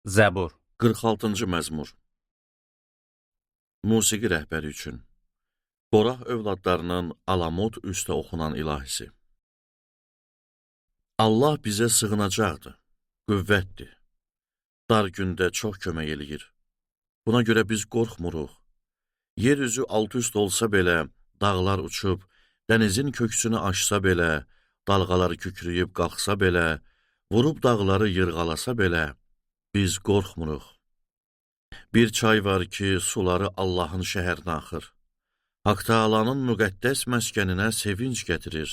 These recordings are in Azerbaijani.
Zəbur. 46-cı məzmur. Musiqi rəhbəri üçün. Qorah övladlarının Alamot üstə oxunan ilahisi. Allah bizə sığınacaqdır, qüvvətdir. Dar gündə çox kömək eləyir. Buna görə biz qorxmuruq. Yer üzü alt-üst olsa belə, dağlar uçub, dənizin köksünü aşsa belə, dalğalar kükrüyüb qalxsa belə, vurub dağları yırğalasa belə, biz qorxmuruq. Bir çay var ki, suları Allahın şəhərinə axır. Haqq Taalanın müqəddəs məskəninə sevinc gətirir.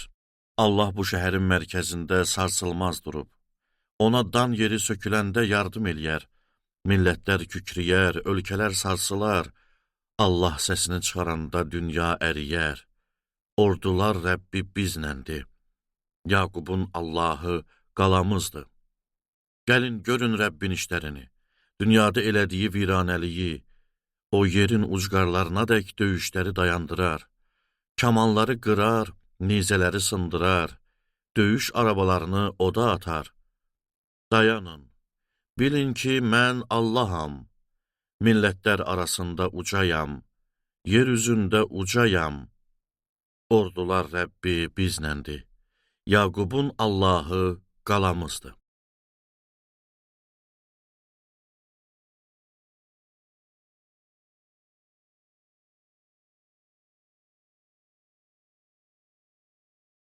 Allah bu şəhərin mərkəzində sarsılmaz durub. Ona dan yeri söküləndə yardım eləyər. Millətlər kükrəyər, ölkələr sarsılar. Allah səsini çıxaranda dünya əriyər. Ordular Rəbbi biznəndir. Yaqubun Allahı qalamızdır. Gəlin, görün Rəbbin işlərini. Dünyada elədiyi viranəliyi, o yerin ucqarlarına dək döyüşləri dayandırar. Kamanları qırar, nizələri sındırar, döyüş arabalarını oda atar. Dayanın, bilin ki, mən Allaham, millətlər arasında ucayam, yer üzündə ucayam. Ordular Rəbbi biznəndir, Yaqubun Allahı qalamızdır.